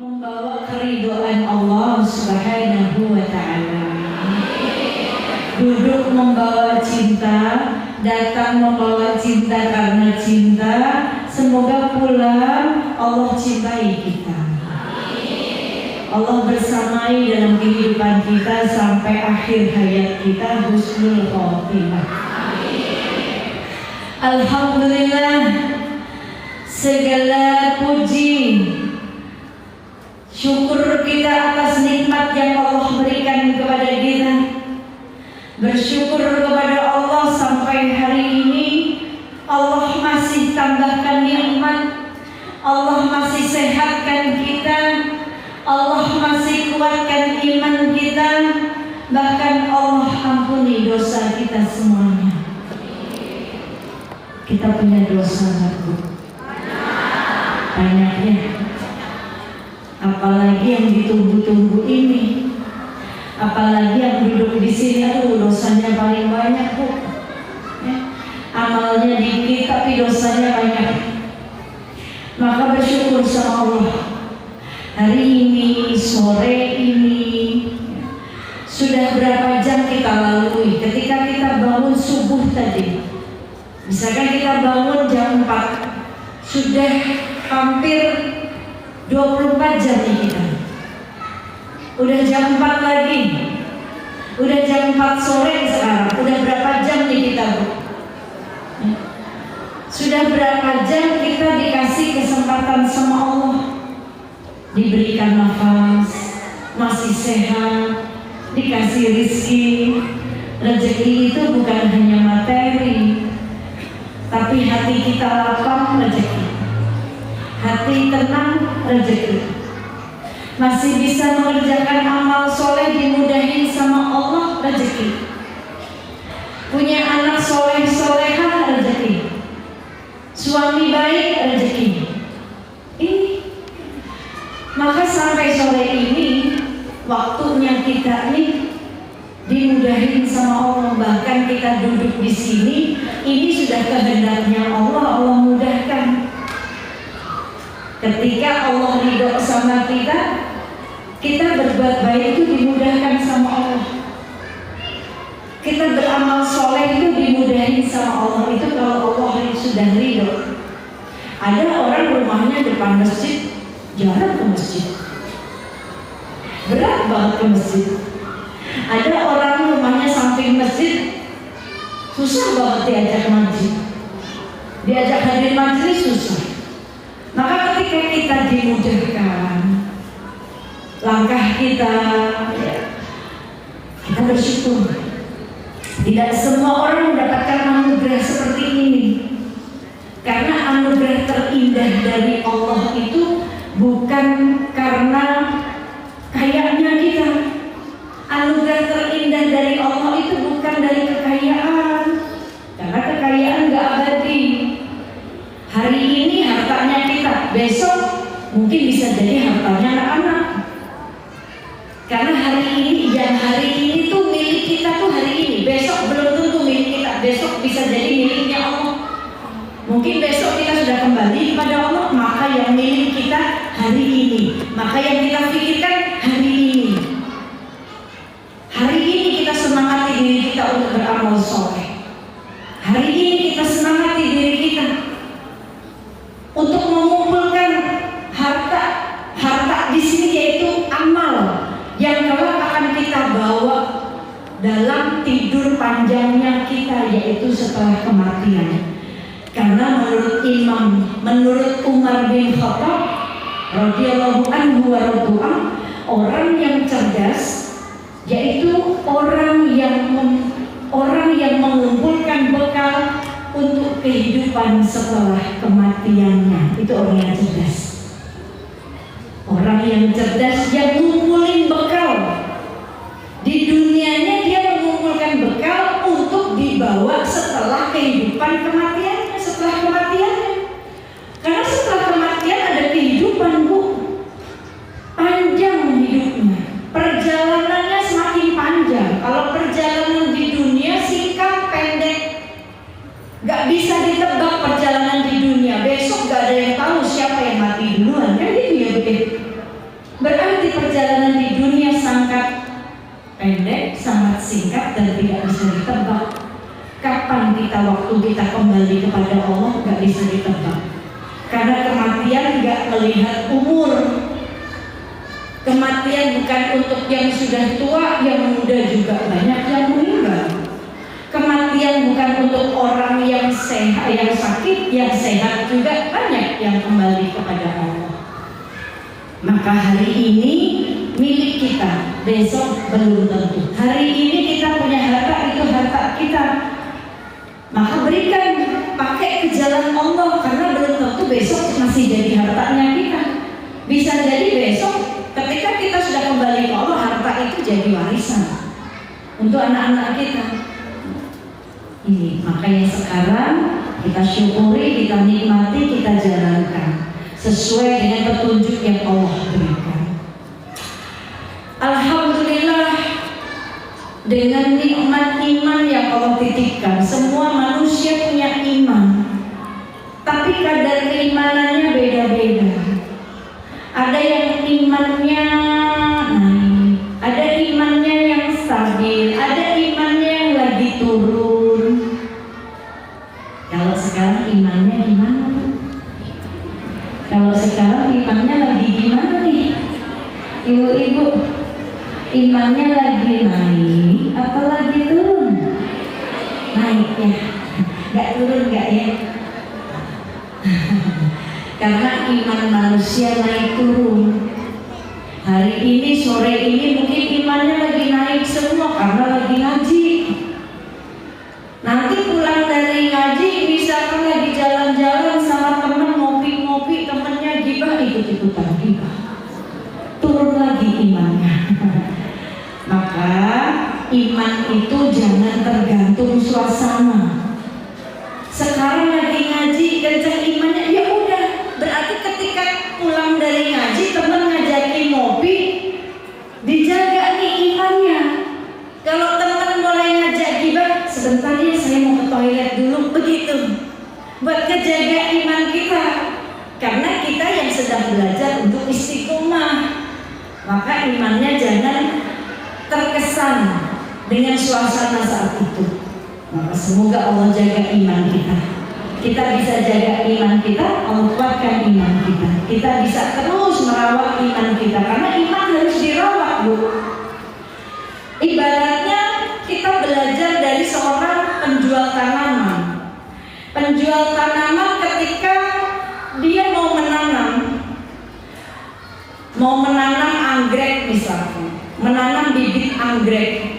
membawa keridhaan Allah Subhanahu wa Ta'ala. Duduk membawa cinta, datang membawa cinta karena cinta. Semoga pulang Allah cintai kita. Allah bersamai dalam kehidupan kita sampai akhir hayat kita, husnul khotimah. Alhamdulillah, segala puji syukur kita atas nikmat yang Allah berikan kepada kita. Bersyukur kepada Allah sampai hari ini Allah masih tambahkan nikmat, Allah masih sehatkan kita, Allah masih kuatkan iman kita, bahkan Allah ampuni dosa kita semuanya. Kita punya dosa Bu? Banyaknya. Apalagi yang ditunggu-tunggu ini, apalagi yang duduk di sini, aduh dosanya paling banyak Bu. Amalnya dikit tapi dosanya banyak. Maka bersyukur sama Allah. Hari ini, sore ini, sudah berapa jam kita lalui ketika kita bangun subuh tadi. Misalkan kita bangun jam 4, sudah hampir 24 jam nih kita. Udah jam 4 lagi, udah jam 4 sore sekarang. Udah berapa jam nih kita Bu? Sudah berapa jam kita dikasih kesempatan sama Allah, diberikan nafas, masih sehat, dikasih rizki. Rezeki itu bukan hanya materi, tapi hati kita lapang rezeki, hati tenang rezeki. Masih bisa mengerjakan amal soleh dimudahin sama Allah rezeki. Punya anak soleh solehah rezeki. Suami baik rezeki. Ini. Maka sampai sore ini waktunya kita nih dimudahin sama Allah. Bahkan kita duduk di sini, ini sudah kehendaknya Allah, Allah mudahkan. Ketika Allah ridho sama kita berbuat baik itu dimudahkan sama Allah. Kita beramal soleh itu dimudahin sama Allah. Itu kalau Allah sudah ridho. Ada orang rumahnya depan masjid, jarang ke masjid, berat banget ke masjid. Ada orang rumahnya samping masjid, susah banget diajak masjid, diajak hadir majelis susah. Maka ketika kita dimudahkan langkah kita bersyukur. Tidak semua orang mendapatkan anugerah seperti ini. Karena anugerah terindah dari Allah itu bukan karena kayanya kita. Anugerah terindah dari Allah itu bukan dari kekayaan. Karena kekayaan gak abadi. Hari ini hartanya kita, besok mungkin bisa jadi hartanya anak-anak. Karena hari ini tuh milik kita tuh hari ini, besok belum tentu milik kita, besok bisa jadi miliknya Allah. Mungkin besok kita sudah kembali kepada Allah, maka yang milik kita hari ini, maka yang kita pikirkan hari ini. Hari ini kita semangati diri kita untuk beramal soleh. Hari ini kita semangati diri kita untuk mengumpulkan harta di sini, yaitu amal yang kelak akan kita bawa dalam tidur panjangnya kita, yaitu setelah kematian. Karena menurut Umar bin Khattab radhiyallahu anhu wa radhu'an, orang yang cerdas yaitu orang yang mengumpulkan bekal untuk kehidupan setelah kematiannya. Itu orang yang cerdas. Orang yang cerdas yang ngumpulin bekal. Di dunianya dia mengumpulkan bekal untuk dibawa setelah kehidupan kematiannya, setelah kematiannya. Karena setelah kematian ada kehidupan Bu. Panjang hidupnya. Perjalanannya semakin panjang. Kalau perjalanan di dunia singkat pendek, gak bisa ditebak perjalanan di dunia. Besok gak ada yang tahu siapa yang mati duluan. Kan gitu ya begitu. Seperti perjalanan di dunia sangat pendek, sangat singkat dan tidak bisa ditebak. Kapan waktu kita kembali kepada Allah gak bisa ditebak. Karena kematian gak melihat umur. Kematian bukan untuk yang sudah tua, yang muda juga banyak yang meninggal. Kematian bukan untuk orang yang sehat, yang sakit, yang sehat juga banyak yang kembali kepada Allah. Maka hari ini milik kita, besok belum tentu. Hari ini kita punya harta, itu harta kita. Maka berikan, pakai ke jalan Allah, karena belum tentu besok masih jadi hartanya kita. Bisa jadi besok ketika kita sudah kembali ke Allah, harta itu jadi warisan untuk anak-anak kita. Ini makanya sekarang kita syukuri, kita nikmati, kita jalankan sesuai dengan petunjuk yang Allah berikan. Alhamdulillah, dengan nikmat iman yang Allah titipkan, semua manusia punya iman, tapi kadar keimanannya beda-beda. Ada yang imannya naik, ada imannya yang stabil, ada imannya yang lagi turun. Kalau sekarang imannya gimana? Kalau sekarang imannya lagi gimana nih? Ibu-ibu, imannya lagi naik atau lagi turun? Naik ya, nggak turun nggak ya? Karena iman manusia naik turun. Hari ini, sore ini mungkin imannya lagi naik semua karena lagi ngaji. Nanti pulang dari ngaji, misalkan lagi jalan-jalan sama temen, ngopi-ngopi, temennya gibah, ikut-ikutan gibah, turun lagi imannya. Maka iman itu jangan tergantung suasana. Sekarang lagi ngaji, kencang imannya, ya udah. Berarti ketika pulang dari ngaji, teman ngajakin ngopi, dijaga nih imannya. Kalau teman mulai ngajak gibah, sebentar ya saya mau ke toilet dulu, begitu. Buat ngejaga iman kita. Karena kita yang sedang belajar untuk istiqomah. Maka imannya jangan terkesan dengan suasana saat itu. Maka semoga Allah jaga iman kita. Kita bisa jaga iman kita, Allah kuatkan iman kita. Kita bisa terus merawat iman kita, karena iman harus dirawat, Bu. Ibaratnya kita belajar dari seorang penjual tanaman. Penjual tanaman ketika dia mau menanam anggrek misalnya, menanam bibit anggrek.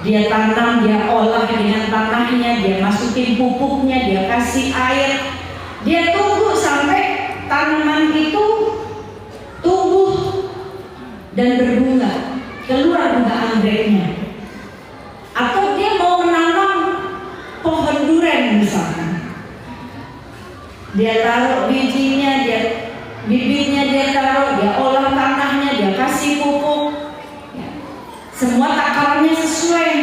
Dia tanam, dia olah dengan tanahnya, dia masukin pupuknya, dia kasih air, dia tunggu sampai tanaman itu tumbuh dan berbunga, keluar bunga anggreknya. Atau dia mau menanam pohon duren misalkan, dia taruh bijinya, bibitnya dia taruh, dia olah tanahnya, dia kasih pupuk. Semua takarannya sesuai.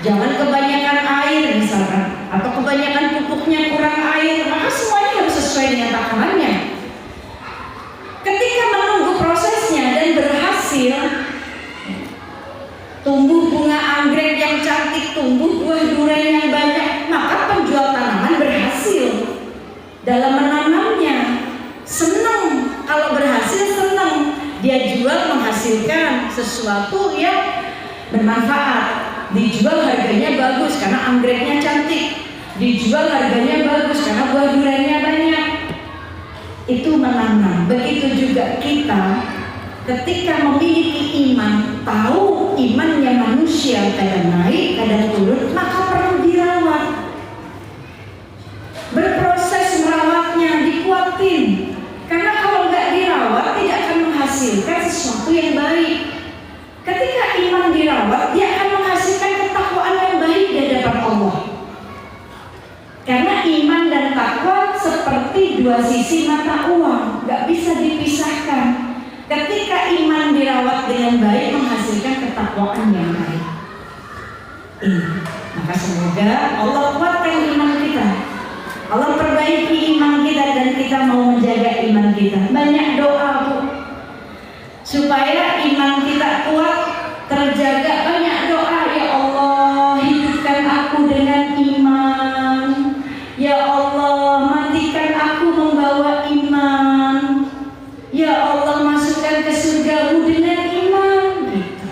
Jangan kebanyakan air misalkan, atau kebanyakan pupuknya kurang air, maka semuanya harus sesuai dengan takarannya. Ketika menunggu prosesnya dan berhasil, tumbuh bunga anggrek yang cantik, tumbuh buah durian yang banyak, maka penjual tanaman berhasil dalam menanamnya. Senang kalau berhasil, senang. Dia jual menghasilkan sesuatu yang bermanfaat. Dijual harganya bagus karena anggreknya cantik. Dijual harganya bagus karena buah duriannya banyak. Itu menanam. Begitu juga kita ketika memiliki iman, tahu imannya manusia kadang naik, kadang turun, maka perlu dirawat. Berproses merawatnya, dikuatin. Karena kalau nggak dirawat tidak akan menghasilkan sesuatu yang baik. Ketika iman dirawat, dia akan menghasilkan ketakwaan yang baik di hadapan Allah. Karena iman dan takwa seperti dua sisi mata uang, nggak bisa dipisahkan. Ketika iman dirawat dengan baik, menghasilkan ketakwaan yang baik. Maka semoga Allah kuatkan iman kita. Allah perbaiki iman kita dan kita mau menjaga iman kita. Banyak doa, Bu. supaya iman kita kuat, terjaga. Banyak doa, ya Allah hidupkan aku dengan iman, ya Allah matikan aku membawa iman, ya Allah masukkan ke surgamu dengan iman, gitu.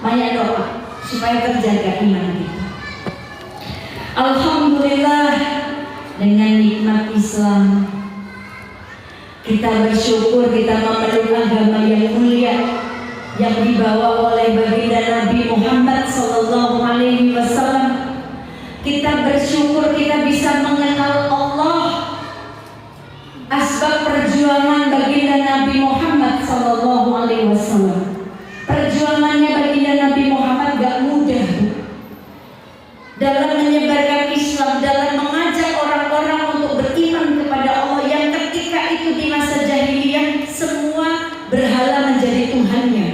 Banyak doa supaya terjaga iman kita. Alhamdulillah, dengan nikmat Islam kita bersyukur kita memeluk agama yang mulia yang dibawa oleh baginda Nabi Muhammad SAW. Kita bersyukur kita bisa mengenal Allah. Asbab perjuangan baginda Nabi Muhammad SAW. Perjuangannya baginda Nabi Muhammad gak mudah dalam menyebarkan Islam, dalam mengajak orang-orang untuk beriman kepada Allah yang ketika itu di masa jahiliyah semua berhala menjadi Tuhannya.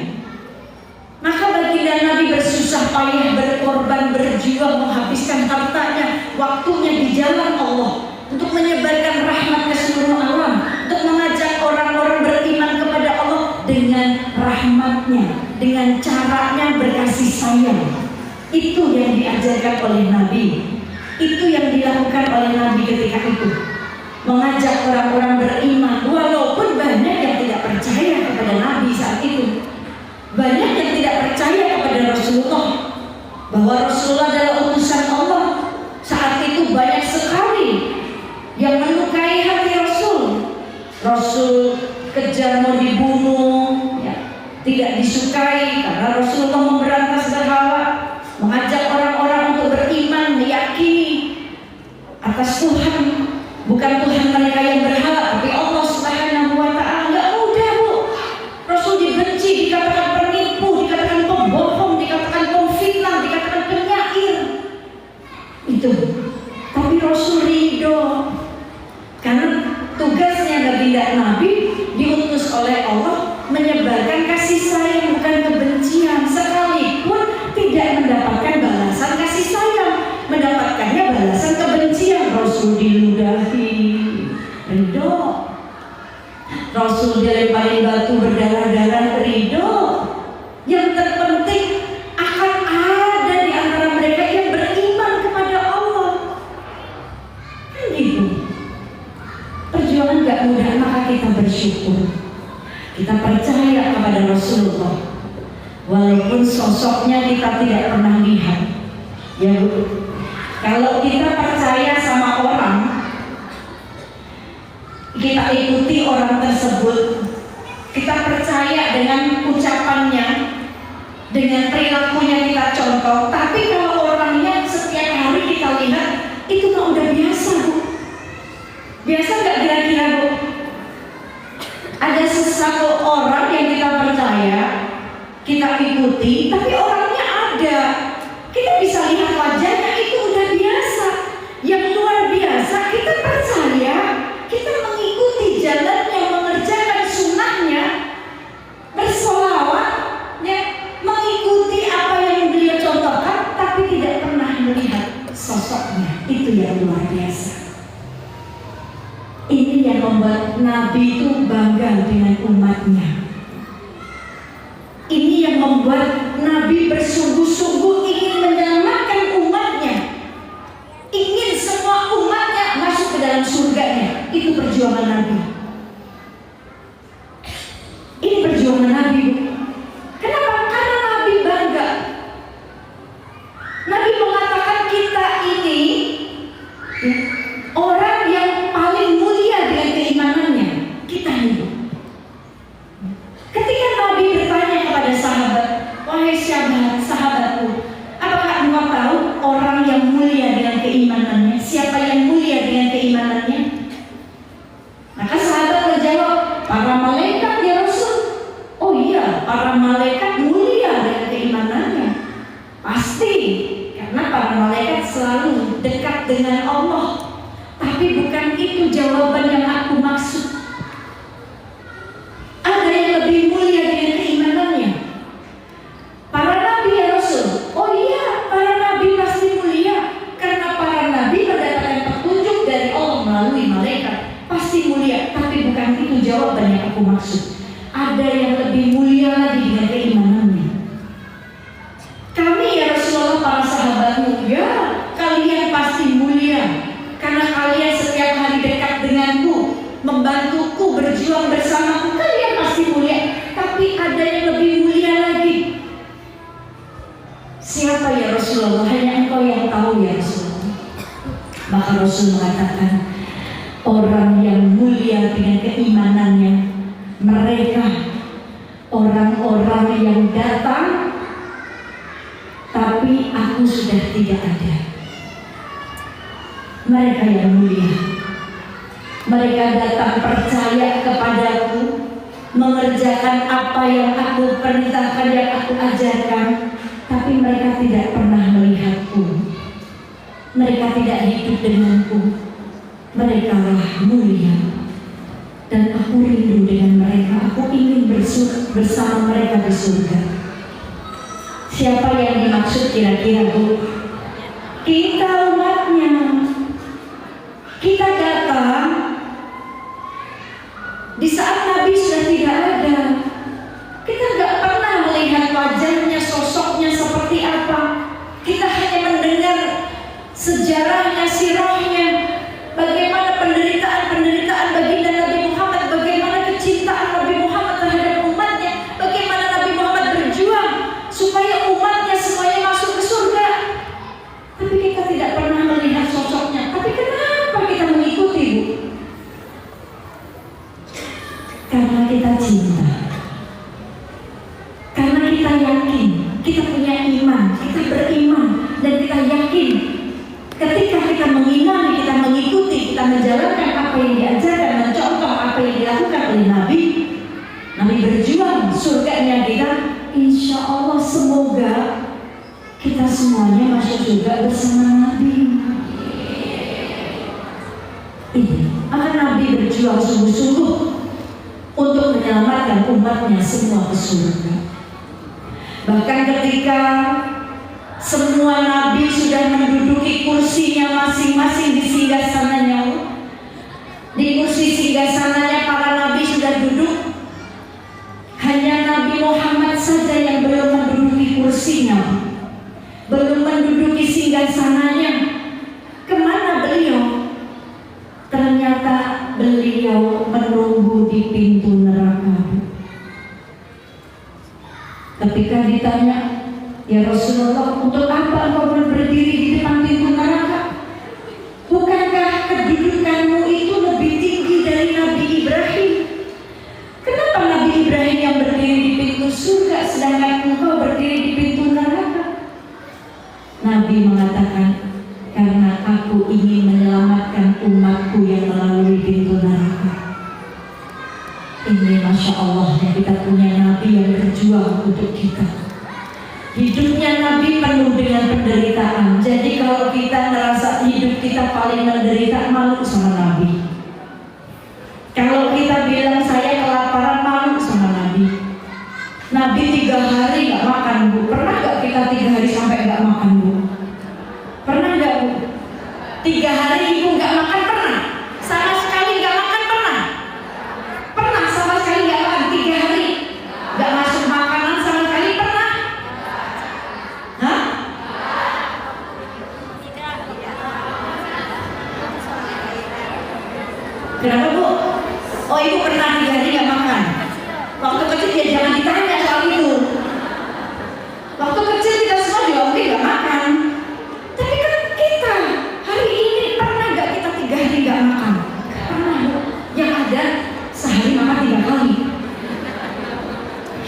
Maka baginda Nabi bersusah payah, berkorban, berjuang, menghabiskan hartanya, waktunya di jalan Allah untuk menyebarkan rahmat ke seluruh alam, untuk mengajak orang-orang beriman kepada Allah dengan rahmatnya, dengan caranya berkasih sayang. Itu yang diajarkan oleh Nabi, itu yang dilakukan oleh Nabi ketika itu, mengajak orang-orang beriman. Walaupun banyak yang tidak percaya kepada Nabi saat itu, banyak yang tidak percaya kepada Rasulullah, bahwa Rasulullah adalah utusan Allah. Saat itu banyak sekali yang melukai hati Rasul. Rasul kejar mau dibunuh, ya, tidak disukai karena Rasulullah memberantas berhala, mengajak orang-orang untuk beriman, meyakini atas Tuhan, bukan Tuhan mereka yang berhala, tapi Allah Subhanahu wa Ta'ala. Gak mudah, Bu. Rasul dibenci, dikatakan penipu, dikatakan pembohong, dikatakan pemfitnah, dikatakan penyair. Itu. Tapi Rasul ridho, karena tugasnya baginda Nabi diutus oleh Allah menyebarkan kasih sayang, bukan kebencian. Sekalipun tidak mendapatkan balasan kasih sayang, mendapatkannya balasan kebencian. Rasul diludahi, ridho. Rasul dilemparin batu berdarah-darah, ridho. Yang terpenting akan ada di antara mereka yang beriman kepada Allah. Kan gitu. Perjuangan gak mudah, maka kita bersyukur. Kita percaya kepada Rasulullah, walaupun sosoknya kita tidak pernah lihat, ya Bu. Kalau kita percaya sama orang, kita ikuti orang tersebut, kita percaya dengan ucapannya, dengan perilakunya kita contoh. Tapi kalau orangnya setiap hari kita lihat, itu mah udah biasa, Bu. Biasa nggak kira-kira, Bu? Ada sesuatu orang yang kita percaya, kita ikuti, tapi orangnya ada, kita bisa lihat wajahnya, itu udah biasa. Yang luar biasa kita percaya, kita mengikuti jalannya, mengerjakan sunnahnya, bersolawat, ya, mengikuti apa yang beliau contohkan, tapi tidak pernah melihat sosoknya. Itu yang luar biasa. Ini yang membuat Nabi itu bangga dengan umatnya. Ini yang membuat Nabi bersungguh-sungguh ingin menyelamatkan umatnya, ingin semua umatnya masuk ke dalam surganya. Itu perjuangan Nabi. Ini perjuangan Nabi. Kenapa? Karena Nabi bangga. Nabi mengatakan kita ini, ya, orang yang paling mulia dengan keimanannya. Kita ini. Ketika Nabi bertanya kepada sahabat, wahai sahabatku, apakah engkau tahu orang yang mulia dengan keimanannya? Siapa yang mulia dengan keimanannya? Maka sahabat menjawab, para malaikat ya Rasul. Oh iya, para malaikat mulia dengan keimanannya. Pasti, karena para malaikat selalu dekat dengan Allah. Tapi bukan itu jawaban yang aku maksud. Ada yang lebih mulia dengan keimanannya. Para nabi ya Rasul. Oh iya, para nabi pasti mulia, karena para nabi mendapatkan petunjuk dari Allah melalui malaikat. Pasti mulia, tapi bukan itu jawaban yang aku maksud. Ada ada yang lebih mulia lagi dengan keimanannya. Kami ya Rasulullah, para sahabatmu, ya kalian pasti mulia karena kalian setiap hari dekat denganku, membantuku, berjuang bersamaku, kalian pasti mulia. Tapi ada yang lebih mulia lagi. Siapa ya Rasulullah? Hanya engkau yang tahu ya Rasulullah. Maka Rasul mengatakan, orang yang mulia dengan keimanannya, mereka orang-orang yang datang tapi aku sudah tidak ada. Mereka yang mulia, mereka datang percaya kepadaku, mengerjakan apa yang aku perintahkan, yang aku ajarkan, tapi mereka tidak pernah melihatku, mereka tidak hidup denganku. Mereka lah mulia dan aku rindu dengan mereka. Aku ingin bersama mereka di surga. Siapa yang dimaksud kira-kira, Bu? Kita umatnya. Kita datang di saat Nabi sudah tidak ada. Kita nggak pernah melihat wajahnya, sosoknya seperti apa. Kita hanya mendengar sejarahnya, sirahnya, bagaimana penderitaan baginda Nabi Muhammad, bagaimana kecintaan Nabi Muhammad terhadap umatnya, bagaimana Nabi Muhammad berjuang supaya umatnya semuanya masuk ke surga. Tapi kita tidak pernah melihat sosoknya. Tapi kenapa kita mengikuti, Bu? Karena kita cinta, karena kita yakin, kita punya iman, kita beriman, dan kita yakin ketika kita mengimani, kita mengikuti, kita menjalankan apa yang diajarkan, mencontoh apa yang dilakukan oleh Nabi. Nabi berjuang, surganya kita, insya Allah semoga kita semuanya masuk surga bersama Nabi. Ini akan Nabi berjuang sungguh-sungguh untuk menyelamatkan umatnya semua ke surga. Bahkan ketika semua nabi sudah menduduki kursinya masing-masing di singgasananya, di kursi singgasananya para nabi sudah duduk, hanya Nabi Muhammad saja yang belum menduduki kursinya, belum menduduki singgasananya. Kemana beliau? Ternyata beliau menunggu di pintu neraka. Ketika ditanya, ya Rasulullah, untuk apa engkau berdiri di depan pintu neraka? Bukankah kedudukanmu itu lebih tinggi dari Nabi Ibrahim? Kenapa Nabi Ibrahim yang berdiri di pintu surga sedangkan engkau berdiri di pintu neraka? Nabi mengatakan, karena aku ingin menyelamatkan umatku yang melalui pintu neraka. Ini Masya Allah, kita punya Nabi yang berjuang untuk kita. Hidupnya Nabi penuh dengan penderitaan. Jadi kalau kita merasa hidup kita paling menderita, malu sama Nabi. Kalau kita bilang saya kelaparan, malu sama Nabi. Nabi 3 hari gak makan, Bu. Pernah gak kita 3 hari sampai gak makan, Bu? Pernah gak, Bu? 3 hari Ibu gak makan, pernah? Sama sekali gak makan, pernah? Pernah sama sekali gak makan 3 hari? Gak masuk makanan sama sekali, pernah? Hah? Kenapa, Bu? Oh, Ibu pernah 3 hari gak makan? Waktu kecil ya jangan ditanya soal itu. Waktu kecil kita semua juga mungkin gak makan. Tapi kan kita hari ini pernah gak kita 3 hari gak makan? Pernah, Bu. Yang ada sehari makan 3 kali.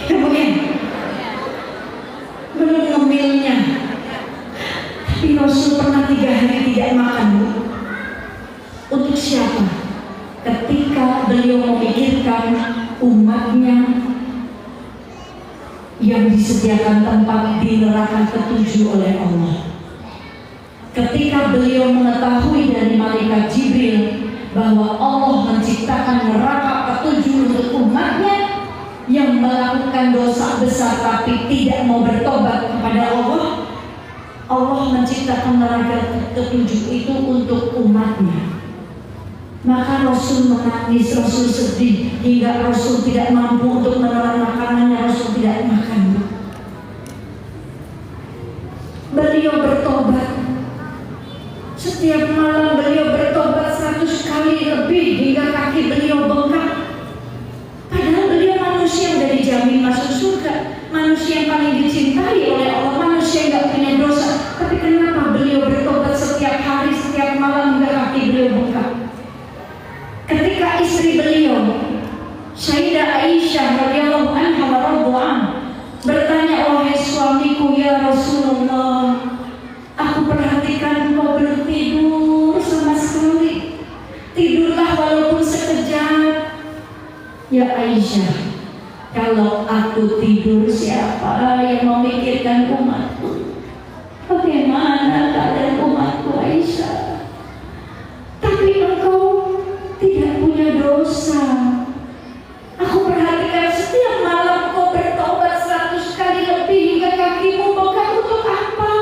Kemudian belum ngemilnya. Tapi Rasul pernah 3 hari tidak makan, Bu. Untuk siapa? Ketika beliau memikirkan umatnya yang disediakan tempat di neraka ke-7 oleh Allah. Ketika beliau mengetahui dari malaikat Jibril bahwa Allah menciptakan neraka ke-7 untuk umatnya yang melakukan dosa besar tapi tidak mau bertobat kepada Allah, Allah menciptakan neraka ke-7 itu untuk umatnya. Maka Rasul menangis, Rasul sedih, hingga Rasul tidak mampu untuk menelan makanannya, Rasul tidak makan. Beliau bertobat. Setiap malam beliau bertobat 100 kali lebih hingga kaki beliau bengkak. Padahal beliau manusia yang sudah dijamin masuk surga, manusia yang paling dicintai oleh Allah, manusia yang gak punya dosa. Tapi kenapa beliau bertobat setiap hari, setiap malam hingga kaki beliau bengkak? Ketika istri beliau, Sayyidah Aisyah radhiyallahu anha wa radhiallahu bertanya, wahai suamiku ya Rasulullah, aku perhatikan kau belum tidur sama sekali. Tidurlah walaupun sekejap. Ya Aisyah, kalau aku tidur siapa yang memikirkan umatku? Bagaimana keadaan umatku Aisyah? Tapi engkau tidak punya dosa. Aku perhatikan setiap malam kau bertobat 100 kali lebih hingga kakimu bengkak. Untuk apa?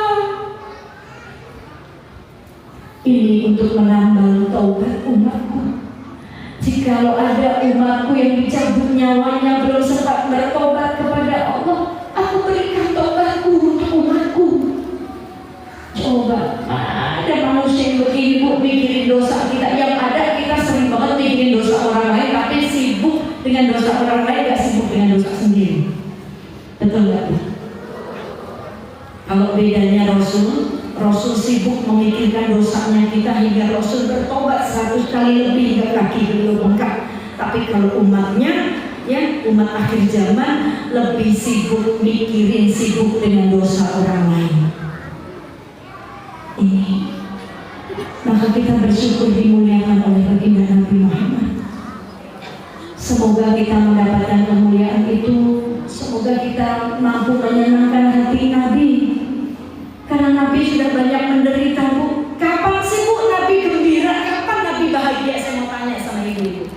Ini untuk menambal taubat umatku. Jikalau ada umatku yang dicabut nyawanya belum sempat bertobat kepada Allah, aku berikan taubatku untuk umatku. Coba, ada manusia yang begini bu, mikirin dosa kita. Yang ada kita sering banget mikirin dosa orang lain, tapi sibuk dengan dosa orang lain, gak sibuk dengan dosa sendiri. Betul gak bu? Kalau bedanya Rasul sibuk memikirkan dosanya kita hingga Rasul bertobat 100 kali lebih hingga kaki beliau bengkak. Tapi kalau umatnya, ya umat akhir zaman lebih sibuk mikirin, sibuk dengan dosa orang lain. Ini, maka kita bersyukur dimuliakan oleh baginda Nabi Muhammad. Semoga kita mendapatkan kemuliaan itu. Semoga kita mampu menyenangkan hati Nabi. Karena Nabi sudah banyak menderita bu. Kapan sih bu Nabi gembira? Kapan Nabi bahagia? Saya mau tanya sama ibu-ibu.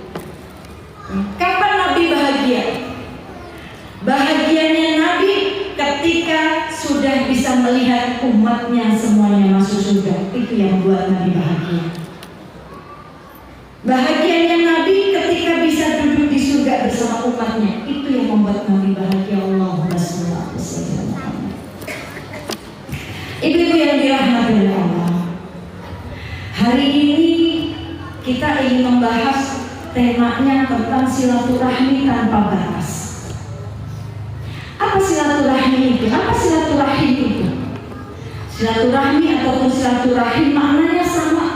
Kapan Nabi bahagia? Bahagianya Nabi ketika sudah bisa melihat umatnya semuanya masuk surga. Itu yang membuat Nabi bahagia. Bahagianya Nabi ketika bisa duduk di surga bersama umatnya. Itu yang membuat Nabi bahagia. Allahumma shalli ala sayyidina Muhammad. Ibu-ibu yang dirahmati oleh Allah, hari ini kita ingin membahas temanya tentang silaturahmi tanpa batas. Apa silaturahmi itu? Apa silaturahim itu? Silaturahmi ataupun silaturahim maknanya sama.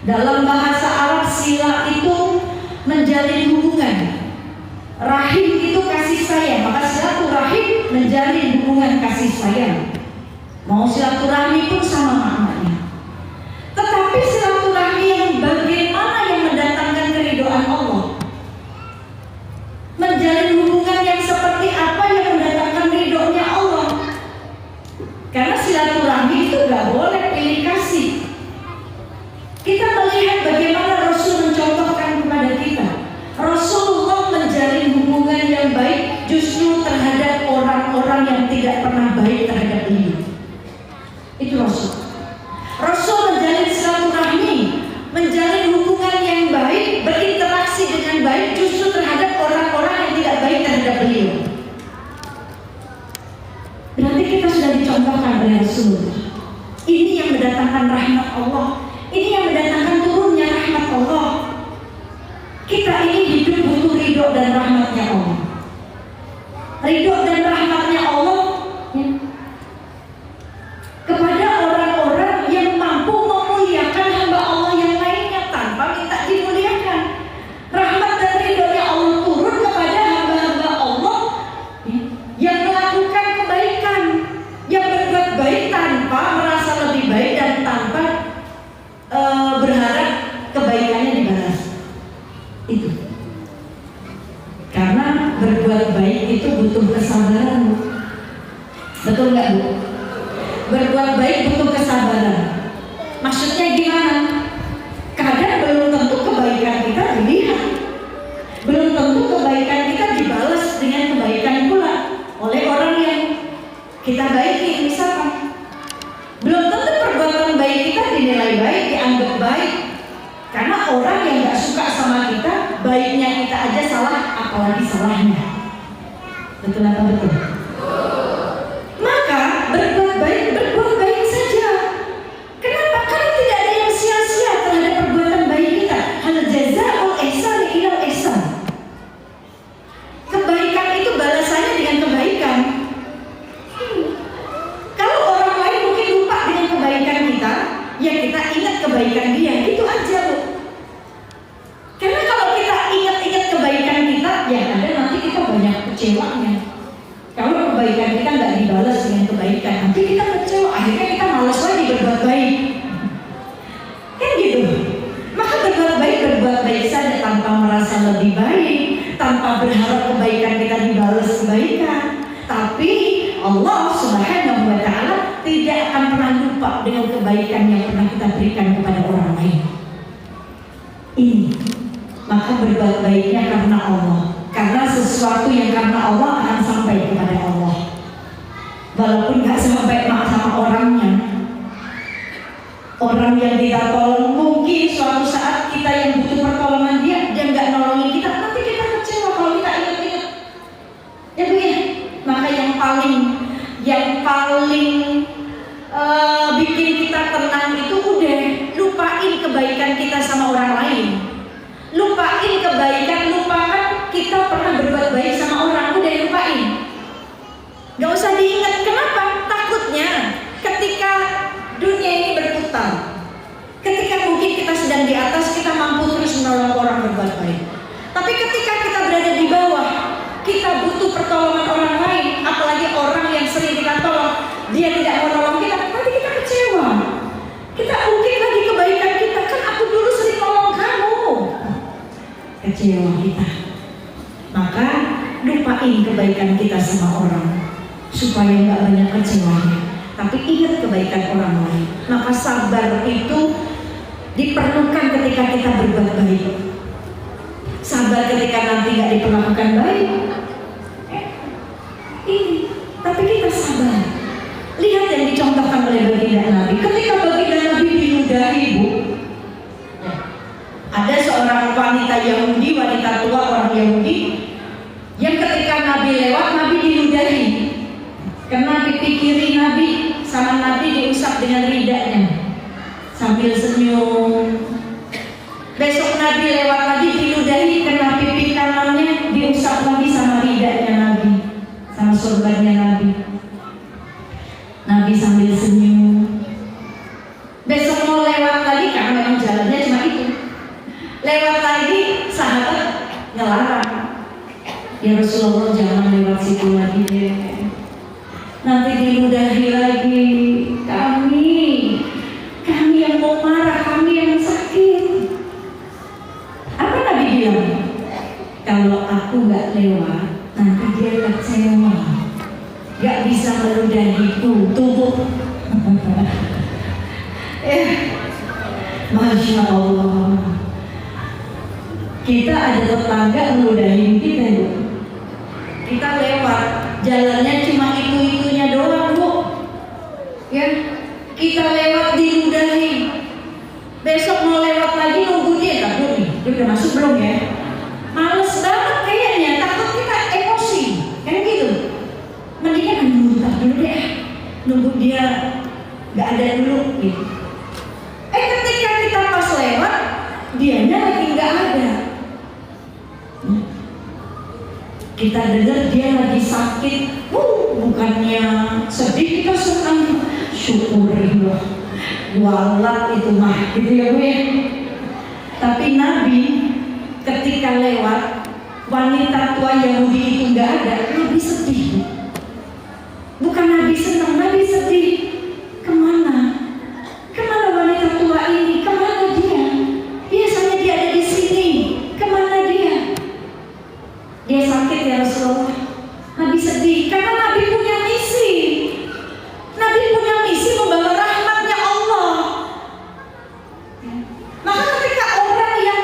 Dalam bahasa Arab sila itu menjalin hubungan, rahim itu kasih sayang, maka silaturahim menjalin hubungan kasih sayang. Mau silaturahmi pun sama maknanya. Tetapi silaturahmi yang bagaimana yang mendatangkan keridhaan Allah? Menjalin hubungan yang seperti apa yang mendatangkan ridhonya Allah? Karena silaturahmi itu gak boleh pilih kasih. Kita melihat bagaimana Rasul mencontohkan kepada kita. Rasulullah menjalin hubungan yang baik justru terhadap orang-orang yang tidak pernah baik terhadap beliau. Itu Rasul. Rasul menjalin silaturahmi, menjalin hubungan yang baik, berinteraksi dengan baik justru terhadap orang-orang yang tidak baik terhadap beliau. Berarti kita sudah dicontohkan oleh Rasulullah. Ini yang mendatangkan rahmat Allah. Ini yang mendatangkan turunnya rahmat Allah. Kita ini hidup butuh ridho dan rahmatnya Allah. Ridho dan rahmatnya Allah ya, kepada orang-orang yang mampu memuliakan hamba Allah yang lainnya tanpa minta dimuliakan. Rahmat dan ridhonya Allah turun kepada hamba-hamba Allah yang melakukan kebaikan, yang berbuat baik tanpa merasa lebih baik dan tanpa berharap kebaikannya dibalas. Itu karena berbuat baik itu butuh kesabaran. Betul nggak bu? Berbuat baik butuh kesabaran. Maksudnya gimana? Kadang belum tentu kebaikan kita dilihat, belum tentu kebaikan kita dibalas dengan kebaikan pula oleh orang yang kita baiki. Misalkan belum tentu perbuatan baik kita dinilai baik, dianggap baik, karena orang yang masalahnya. Betul apa betul? Maka berbuat baik saja. Kenapa? Karena tidak ada yang sia-sia terhadap perbuatan baik kita. Hal jazaa'ul ihsani ilal ihsan. Kebaikan itu balasannya dengan kebaikan. Kalau orang lain mungkin lupa dengan kebaikan kita, ya kita ingat kebaikan dia, itu aja Bu. Karena kalau kita ingat-ingat kebaikan kita, ya ada nanti kita banyak kecewanya. Kalau kebaikan kita nggak dibalas dengan kebaikan, nanti kita kecewa, akhirnya kita malas lagi berbuat baik. Kan gitu. Maka berbuat baik saja tanpa merasa lebih baik, tanpa berharap kebaikan kita dibalas kebaikan. Tapi Allah Subhanahu wa Ta'ala tidak akan pernah lupa dengan kebaikan yang pernah kita berikan kepada orang lain. Ini, maka berbuat baiknya karena Allah. Karena sesuatu yang karena Allah akan sampai kepada Allah. Walaupun gak sampai sama orangnya. Orang yang kita tolong, mungkin suatu saat kita yang butuh pertolongan dia gak nolongin kita, nanti kita kecewa kalau kita ingat-ingat. Ya Bu ya. Maka yang paling bikin kita tenang itu udah lupain kebaikan kita sama orang lain. Lupain kebaikan, lupakan kita pernah berbuat baik sama orang, udah lupain. Gak usah diingat. Kenapa? Takutnya ketika dunia ini berputar, ketika mungkin kita sedang di atas, kita mampu terus menolong orang berbuat baik. Tapi ketika kita berada di bawah, kita butuh pertolongan orang lain, apalagi orang yang sering kita tolong, dia tidak mau nolong kita, nanti kita kecewa. Kita ungkit lagi kebaikan kita, kan aku dulu sering nolong kamu. Kecewa kita. Maka lupain kebaikan kita sama orang, supaya nggak banyak kecewanya. Tapi ingat kebaikan orang lain. Maka sabar itu diperlukan ketika kita berbuat baik. Sabar ketika nanti nggak diperlakukan baik. Ini, tapi kita sabar. Lihat yang dicontohkan oleh baginda Nabi. Ketika baginda Nabi diludahi Bu, ada seorang wanita Yahudi, wanita tua orang Yahudi, yang ketika Nabi lewat, Nabi diludahi. Karena dipikiri Nabi, sama Nabi diusap dengan lidahnya sambil senyum. Besok Nabi lewat lagi diludahi, kena pipi kanannya diusap lagi sama lidahnya Nabi, sama sorbannya Nabi. Nabi sambil senyum. Besok mau lewat lagi, karena memang jalannya cuma itu. Lewat lagi, sahabat ngelarang. Ya Rasulullah, jangan lewat situ lagi deh. Nanti diludahi lagi. Kami yang mau marah, kami yang sakit. Apa Nabi bilang? Kalau aku gak lewat, nanti dia kecewa, gak bisa meludahiku. Tubuh. Masya Allah. Kita ada tetangga meludahin kita Bu. Kita lewat, jalannya cuma itu-itunya doang Bu. Ya, kita lewat diludahi. Besok mau lewat lagi nunggu dia, tak nih, dia udah masuk belum ya? Males banget kayaknya, takut kita emosi, kan gitu. Mendingan nunggu dulu deh, nunggu dia nggak ada dulu gitu. Ketika kita pas lewat, dianya lagi nggak ada. Kita dengar dia lagi sakit, bukannya sedih, kita senang, syukurillah, walat itu mah, gitu ya Bu ya. Tapi Nabi ketika lewat, wanita tua Yahudi itu nggak ada, Nabi sedih. Bukan Nabi senang, Nabi sedih. Kemana wanita tua ini? Kemana dia? Biasanya dia ada di sini. Kemana dia? Dia sakit ya Rasulullah. Nabi sedih karena Nabi punya misi. Nabi punya misi membawa rahmatnya Allah. Maka ketika orang yang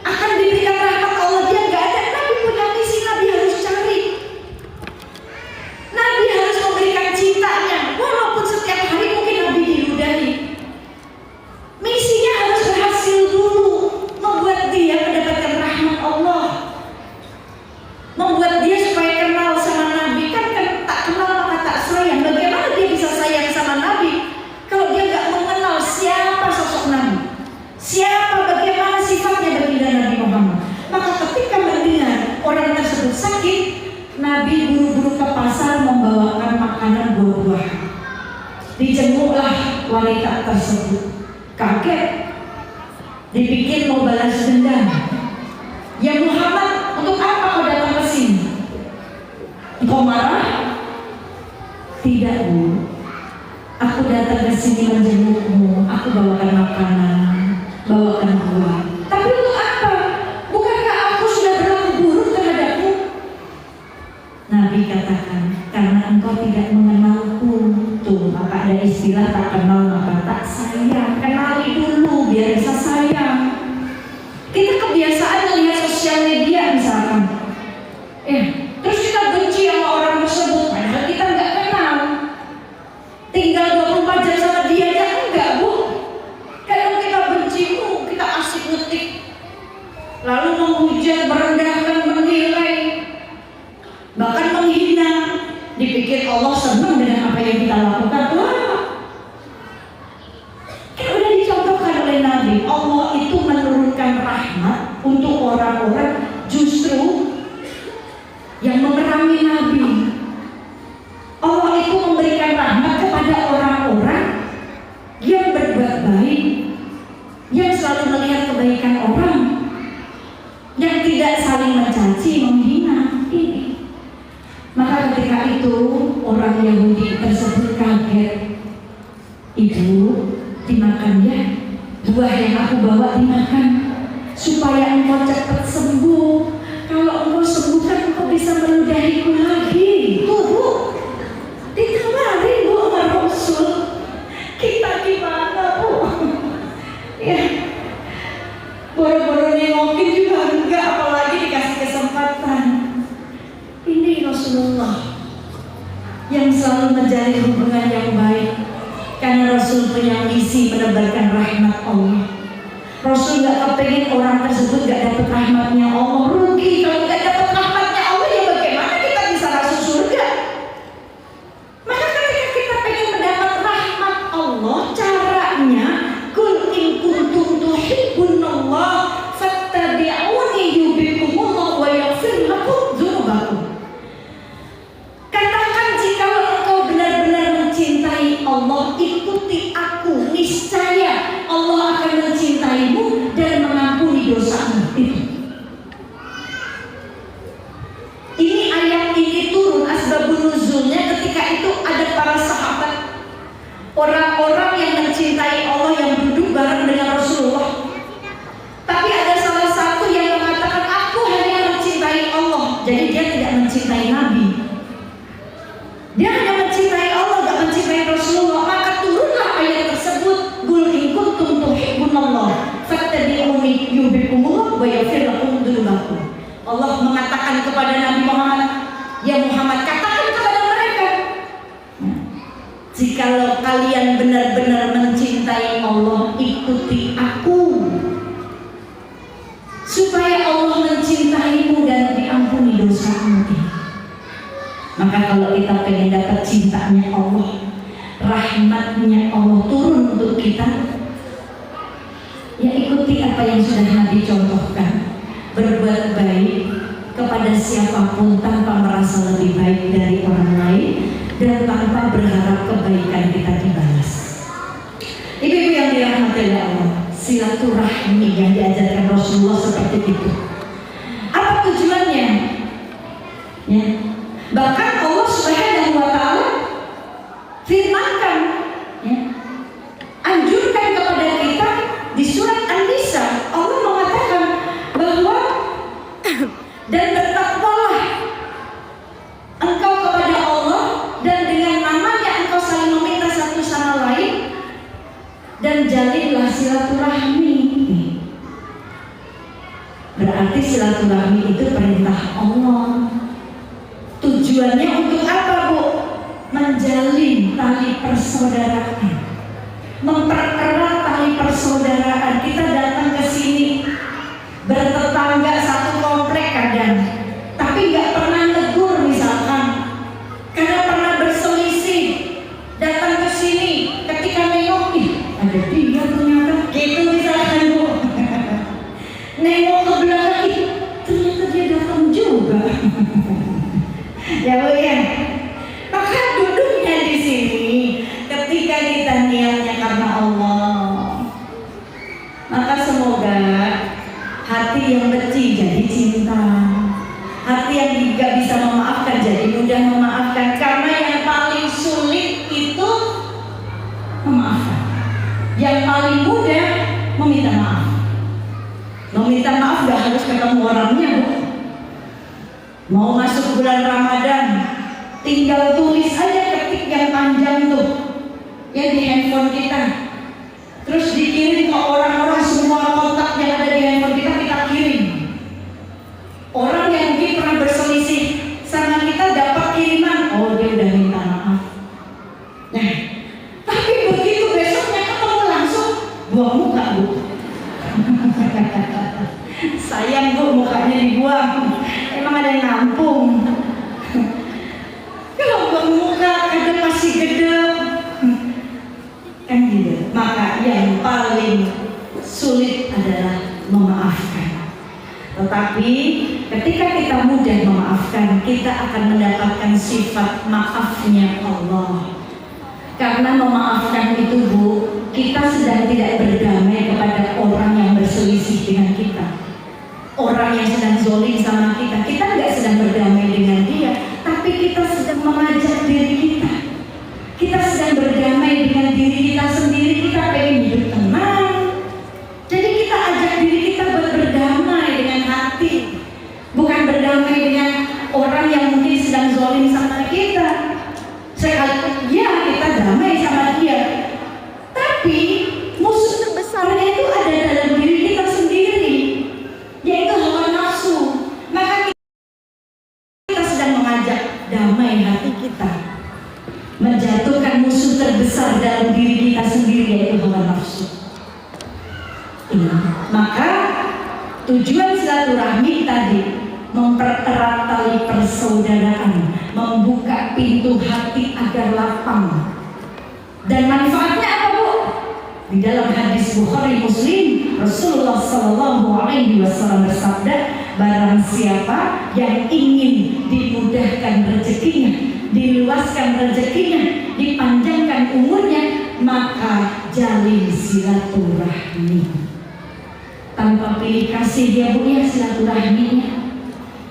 akan diberikan rahmat Allah dia nggak ada, Nabi punya misi. Nabi harus cari. Nabi harus memberikan cintanya. Walaupun Siapa, bagaimana sifatnya baginda Nabi Muhammad. Maka ketika mendengar orang tersebut sakit, Nabi buru-buru ke pasar membawakan makanan buah-buahan. Dijenguklah wanita tersebut. Kaget, dipikir mau balas dendam. Ya Muhammad, untuk apa kau datang ke sini? Engkau marah? Tidak, Bu. Aku datang ke sini menjengukmu. Aku bawakan makanan, bawakan buah. Tapi untuk apa? Bukankah aku sudah berlaku buruk terhadapmu? Nabi katakan, karena engkau tidak mengenalku. Tuh, maka ada istilah tak kenal maka tak sayang. Kenali dulu biar bisa sayang. Kita kebiasaan melihat sosial media misalkan, terus kita benci sama orang tersebut, padahal kita nggak kenal. Tinggal 24 jam sama dia aja enggak, Bu. Kalau kita benci, kita asik ngetik, lalu menghujat, merendahkan, menilai, bahkan menghina. Dipikir Allah senang dengan apa yang kita lakukan. Wah, kan udah dicontohkan oleh Nabi. Allah itu menurunkan rahmat untuk orang-orang justru yang memerangi Nabi. Allah itu memberikan rahmat kepada orang-orang yang berbuat baik, yang selalu melihat kebaikan orang, yang tidak saling mencaci, menghina. Ini. Maka ketika itu orang Yahudi tersebut kaget. Ibu, dimakan ya, buah yang aku bawa dimakan, supaya engkau cepat sembuh. Kalau engkau sembuh kan engkau bisa meludahiku lagi. Tuh, Bu, ditawarin Bu sama Rasul. Kita gimana, Bu? Ya, boro-boro nengokin juga enggak, apalagi dikasih kesempatan. Ini Rasulullah yang selalu menjalin hubungan yang baik, karena Rasul punya misi menebarkan rahmat Allah. Rasul gak kepengen orang tersebut gak dapat rahmatnya Allah. Rugi kalau gak dapat rahmatnya Allah, ya bagaimana kita bisa masuk surga? Maka ketika kita pengen mendapat rahmat Allah, caranya kul in kuntum tuhibbunallah fattabi'uni yuhibbukumullah wa yaghfir lakum dzunubakum. Katakan jika engkau benar-benar mencintai Allah, ikuti aku, niscaya Allah akan mencintaimu dan mengampuni dosamu. Ini ayat ini turun asbabun nuzulnya ketika itu ada para sahabat, orang-orang yang mencintai Allah yang duduk bareng dengan Rasulullah. Tapi ada salah satu yang mengatakan aku hanya mencintai Allah, jadi dia tidak mencintai Nabi. Dia hanya mencintai Allah, tidak mencintai Rasulullah. Maka turunlah ayat tersebut, qul in kuntum tuhibbunallah fattabi'uni yuhibbukumullah wa yaghfir lakum dzunubakum. Allah mengatakan kepada Nabi Muhammad, ya Muhammad, katakan kepada mereka, jikalau kalian benar-benar mencintai Allah, ikuti aku, supaya Allah mencintaimu dan diampuni dosamu. Maka kalau kita pengen dapat cintanya Allah, rahmatnya Allah turun untuk kita, ya ikuti apa yang sudah Nabi contohkan. Berbuat baik kepada siapapun tanpa merasa lebih baik dari orang lain dan tanpa berharap kebaikan kita dibalas. Ibu-ibu yang dirahmati oleh Allah, silaturahmi yang diajarkan Rasulullah seperti itu. Apa tujuannya? Ya. Bahkan Allah Subhanahu wa Ta'ala firmankan, ya, anjurkan kepada kita di surat An-Nisa. Allah mengatakan bahwa dan bertakwalah engkau kepada Allah dan dengan namanya engkau saling meminta satu sama lain, dan jalinlah silaturahmi. Berarti silaturahmi itu perintah Allah. Tujuannya untuk apa, Bu? Menjalin tali persaudaraan, mempererat tali persaudaraan. Kita datang ke sini bertetangga satu komplek kadang, tapi nggak pernah negur misalkan, karena pernah berselisih. Datang ke sini, ketika nengok, ada dia ternyata, gitu misalkan, Bu. semoga hati yang bersih jadi cinta, hati yang tidak bisa memaafkan jadi mudah memaafkan. Karena yang paling sulit itu memaafkan, yang paling mudah meminta maaf. Meminta maaf gak harus ketemu orangnya, Bu. Mau masuk bulan Ramadan, tinggal tulis aja, ketik yang panjang tuh ya di handphone kita, terus dikirim ke orang-orang. Semua kontak yang ada di handphone kita, kita kirim. Orang yang mungkin pernah berselisih sama kita dapat kiriman, oh dia udah minta maaf. Nah, tapi begitu besoknya ketemu langsung buang muka, Bu. Sayang, Bu, mukanya dibuang. Emang ada yang nampung. Kalau buang muka kadang masih gede kan gitu. Maka yang paling sulit adalah memaafkan. Tetapi ketika kita mudah memaafkan, kita akan mendapatkan sifat maafnya Allah. Karena memaafkan itu, Bu, kita sedang tidak berdamai kepada orang yang berselisih dengan kita, orang yang sedang zolim sama kita. Kita nggak sedang berdamai dengan dia, tapi kita sedang mengajak diri kita. Kita sedang berdamai dengan diri kita sendiri. Kita pengen hidup tenang, jadi kita ajak diri kita buat berdamai dengan hati, bukan berdamai dengan orang yang mungkin sedang zolim sama kita. Sekalipun ya kita damai sama dia, tapi musuh terbesarnya itu ada dalam diri kita sendiri, yaitu hawa nafsu. Maka kita sedang mengajak damai hati kita, menjatuhkan musuh terbesar dalam diri kita sendiri, yaitu hawa nafsu. Maka tujuan silaturahmi tadi mempererat tali persaudaraan, membuka pintu hati agar lapang. Dan manfaatnya apa, Bu? Di dalam hadis Bukhari Muslim, Rasulullah SAW bersabda, barang siapa yang ingin dimudahkan rezekinya, diluaskan rezekinya, dipanjangkan umurnya, maka jalin silaturahmi. Tanpa pilih kasih ya, Bu, ya, silaturahminya.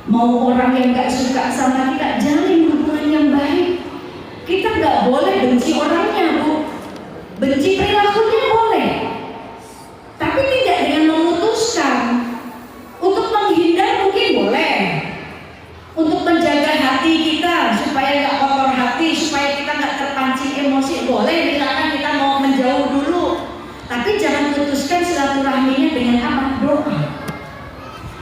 Mau orang yang gak suka sama kita, jalin hubungan yang baik. Kita gak boleh benci orangnya, Bu. Benci perilakunya boleh, tapi tidak dengan memutuskan. Untuk menghindar mungkin boleh, untuk menjaga hati kita supaya gak kotor hati, supaya kita gak terpancing emosi, boleh. Misalkan kita mau menjauh dulu, tapi jangan putuskan silaturahminya dengan apa? Doa.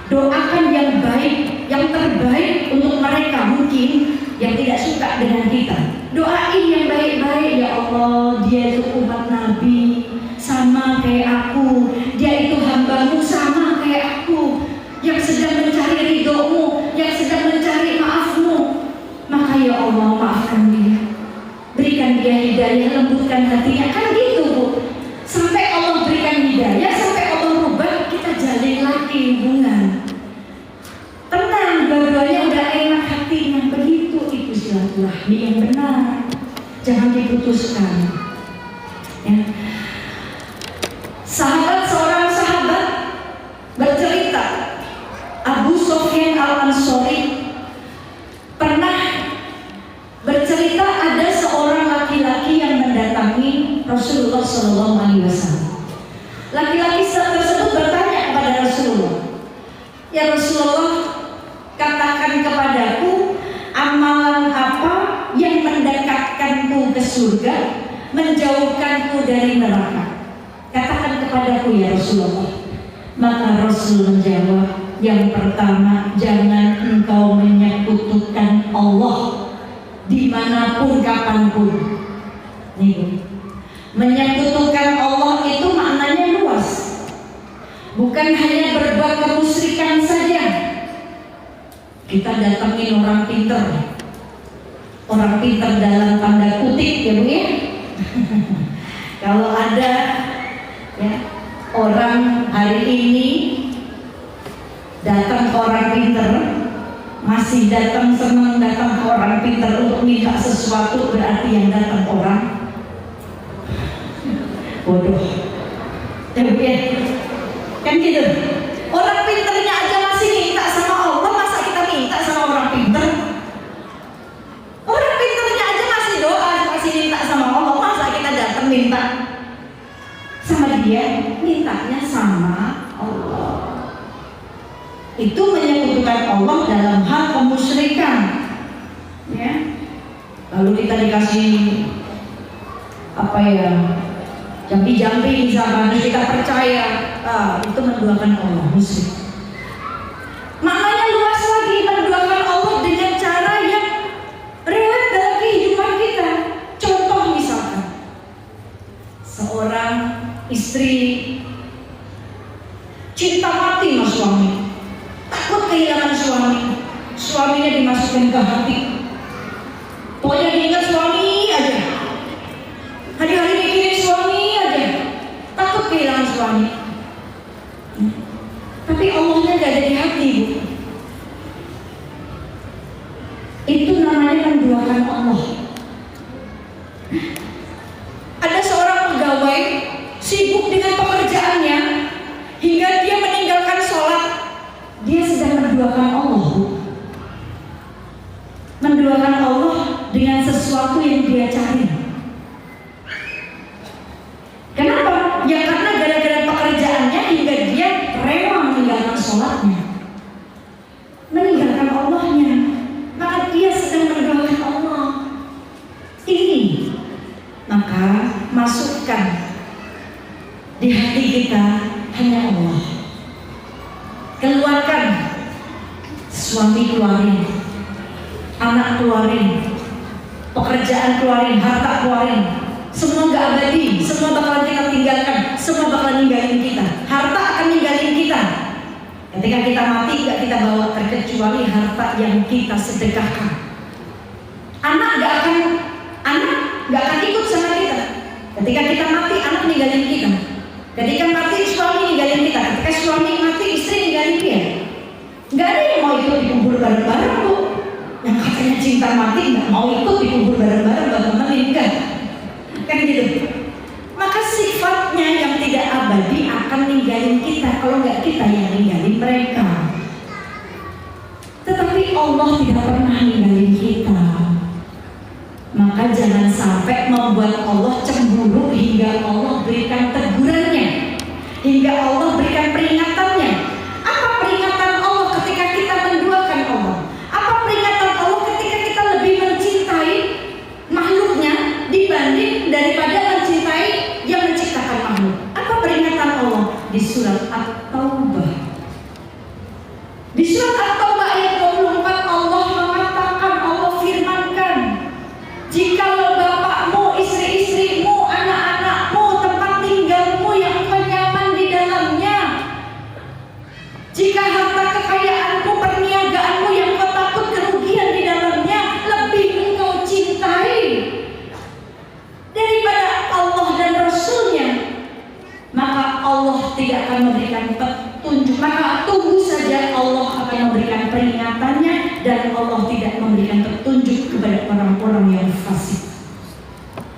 Doakan yang baik, yang terbaik untuk mereka mungkin yang tidak suka dengan kita. Doain yang baik-baik, ya Allah, dia itu umat Nabi sama kayak aku, dia itu hambamu sama kayak aku, yang sedang mencari ridhomu, yang sedang mencari maafmu. Maka ya Allah, maafkan dia, berikan dia hidayah, lembutkan hatinya. Kan gitu, Bu. Sampai Allah berikan hidayah, sampai Allah rubah, kita jalin lagi hubungan. Tenang, dua-duanya udah enak hatinya. Begitu itu silaturahmi yang benar. Jangan diputuskan. Ya. Seorang sahabat bercerita, Abu Sufyan Al-Ansari pernah bercerita ada seorang laki-laki yang mendatangi Rasulullah SAW. Laki-laki tersebut bertanya kepada Rasulullah, ya Rasulullah, katakan kepadaku amalan apa yang mendekatkanku ke surga, menjauhkanku dari neraka. Katakan kepadaku ya Rasulullah. Maka Rasul menjawab, yang pertama, jangan engkau menyekutukan Allah dimanapun kapanpun. Nih, menyekutukan Allah itu maknanya luas, bukan hanya berbuat kemusyrikan saja. Kita datangin orang pinter dalam tanda kutip, ya Bu, ya. Kalau ada ya orang hari ini datang ke orang pinter, masih datang senang datang ke orang pinter untuk minta sesuatu, berarti yang datang orang bodoh. Ya Bu, ya. Kan gitu. Orang pinternya aja masih minta sama Allah, masa kita minta sama orang pinter? Orang pinternya aja masih doa, masih minta sama Allah, masa kita datang minta sama dia? Mintanya sama Allah. Itu menyekutukan Allah dalam hal kemusyrikan, ya. Lalu kita dikasih apa ya, jampi-jampi misalkan, kita percaya, itu menduakan Allah, musyrik. Maknanya luas lagi, menduakan Allah dengan cara yang relate dalam kehidupan kita. Contoh misalkan, seorang istri cinta mati sama suami, takut kehilangan suami, suaminya dimasukkan ke hati, pokoknya diingat suami aja, hari-hari mikirin suami aja, takut kehilangan suami. Tapi Allahnya gak ada di hati, Bu. Itu namanya menduakan Allah. Ada seorang pegawai sibuk dengan pekerjaannya hingga dia meninggalkan sholat. Dia sedang menduakan Allah, Bu. Menduakan Allah dengan sesuatu yang dia cari. Kenapa? Ya karena gara-gara pekerjaannya hingga dia rela meninggalkan sholatnya, meninggalkan Allahnya. Maka dia sedang mendoakan Allah. Ini maka masukkan di hati kita hanya Allah. Keluarkan, suami keluarin, anak keluarin, pekerjaan keluarin, harta keluarin. Semua gak abadi, semua bakalan kita tinggalkan, semua bakalan ninggalin kita. Harta akan ninggalin kita. Ketika kita mati gak kita bawa, terkecuali harta yang kita sedekahkan. Anak gak akan ikut sama kita. Ketika kita mati, anak ninggalin kita. Ketika mati, suami ninggalin kita. Ketika suami mati, istri ninggalin dia. Gak ada yang mau ikut dikubur bareng-bareng, Bu. Yang katanya cinta mati gak mau ikut dikubur bareng-bareng, gak temenin, kan? Kan gitu. Maka sifatnya yang tidak abadi akan ninggalin kita, kalau nggak kita yang ninggalin mereka. Tetapi Allah tidak pernah ninggalin kita. Maka jangan sampai membuat Allah cemburu hingga Allah berikan tegurannya, hingga Allah berikan peringatannya. Apa peringatan Allah ketika kita menduakan Allah? Apa peringatan Allah ketika kita lebih mencintai makhluknya dibanding daripada mencintai yang menciptakan makhluk? Apa peringatan Allah di surat At-Taubah? Di surat At-Taubah ayat 24 Allah mengatakan, Allah firmankan, jikalau bapakmu, istri-istrimu, anak-anakmu, tempat tinggalmu yang engkau nyaman di dalamnya, jika harta kekayaanmu, perniagaanmu yang engkau takut kerugian di dalamnya lebih engkau cintai daripada Allah dan Rasulnya, maka Allah tidak akan memberikan petunjuk. Maka tunggu saja, Allah akan memberikan peringatannya, dan Allah tidak memberikan petunjuk kepada orang-orang yang fasik.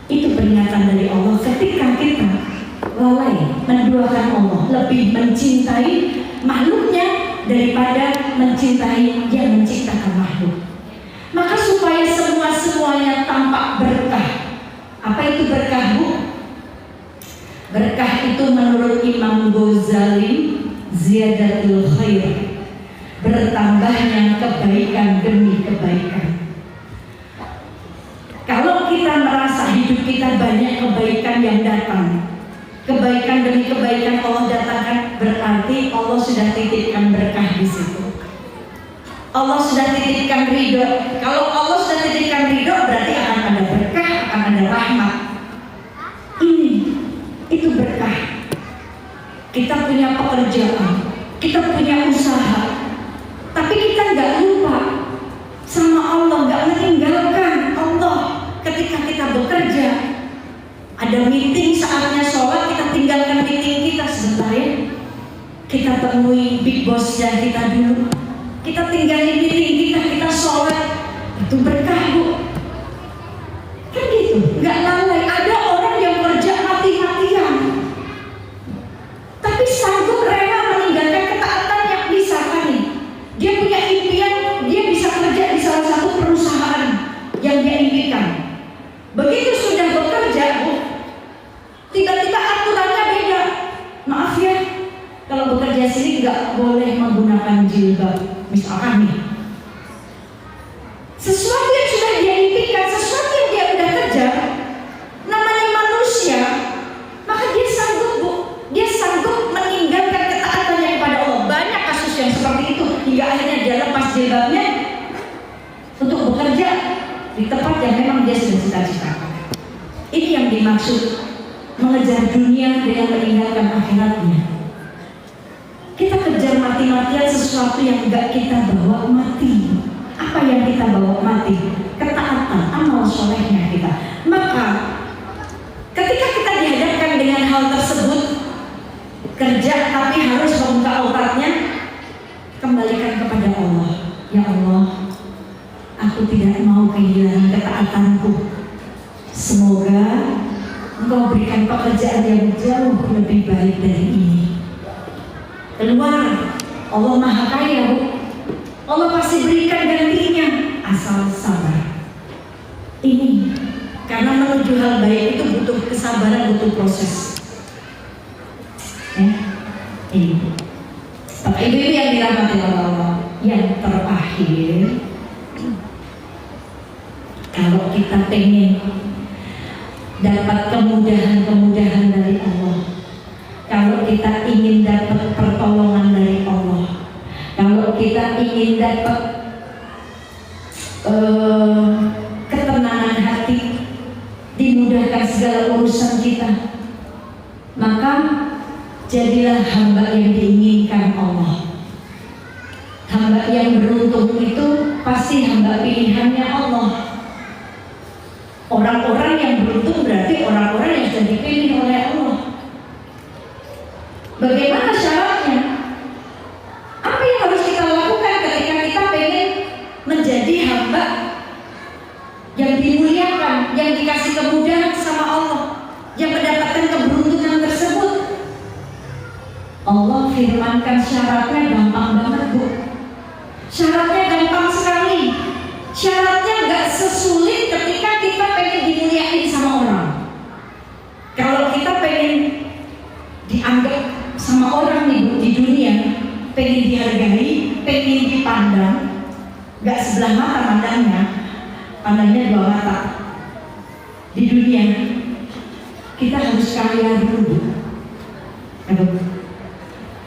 Itu peringatan dari Allah ketika kita lalai menduakan Allah, lebih mencintai makhluknya daripada mencintai yang menciptakan makhluk. Maka supaya semuanya tampak berkah. Apa itu berkah, Bu? Berkah itu menurut Imam Ghazali, ziyadatul khair, bertambahnya kebaikan demi kebaikan. Kalau kita merasa hidup kita banyak kebaikan yang datang, kebaikan demi kebaikan Allah datangkan, berarti Allah sudah titipkan berkah di situ. Allah sudah titipkan ridho. Kalau Allah sudah titipkan ridho, berarti akan ada berkah, akan ada rahmat. Itu berkah. Kita punya pekerjaan, kita punya usaha, tapi kita nggak lupa sama Allah, nggak meninggalkan Allah ketika kita bekerja. Ada meeting, saatnya sholat, kita tinggalkan meeting kita sebentar ya. Kita temui big boss-nya kita dulu. Kita tinggalin meeting kita sholat. Itu berkah, Bu. Kan gitu, nggak lalai. Ada orang yang kerja mati-matian, tapi sanggup rela istri nggak boleh menggunakan jilbab, misalkan nih, sesuatu yang sudah dia impikan, sesuatu yang dia udah kejar, namanya manusia, maka dia sanggup Bu, dia sanggup meninggalkan ketaatannya kepada Allah. Banyak kasus yang seperti itu, hingga akhirnya dia lepas jilbabnya untuk bekerja di tempat yang memang dia sudah cita-citakan. Ini yang dimaksud mengejar dunia dengan meninggalkan akhiratnya. Kita kejar mati-matian sesuatu yang enggak kita bawa mati. Apa yang kita bawa mati? Ketaatan, amal solehnya kita. Maka ketika kita dihadapkan dengan hal tersebut, kerja tapi harus membuka auratnya, kembalikan kepada Allah. Ya Allah, aku tidak mau kehilangan ketaatanku. Semoga Engkau berikan pekerjaan yang jauh lebih baik dari ini. Keluar, Allah Maha Kaya Bu. Allah pasti berikan gantinya, asal sabar. Ini karena menuju hal baik itu butuh kesabaran, butuh proses. Ini Bapak Ibu yang dirahmati Allah, yang terakhir, kalau kita pengen dapat kemudahan-kemudahan dari Allah, kalau kita ingin dapat pertolongan dari Allah, kalau kita ingin dapat ketenangan hati, dimudahkan segala urusan kita, maka jadilah hamba yang diinginkan Allah. Hamba yang beruntung itu pasti hamba pilihannya Allah. Orang-orang yang beruntung berarti orang-orang yang sudah dipilih oleh Allah. Bagaimana syaratnya? Apa yang harus kita lakukan ketika kita pengen menjadi hamba yang dimuliakan, yang dikasih kemudahan sama Allah, yang mendapatkan keberuntungan tersebut? Allah firmankan syaratnya gampang banget Bu. Syaratnya gampang sekali. Syaratnya gak sesulit ketika kita pengen dimuliakan sama orang. Kalau kita pengen dianggap sama orang nih di dunia, pengen dihargai, pengen dipandang, gak sebelah mata pandangnya dua mata. Di dunia kita harus kaya dulu.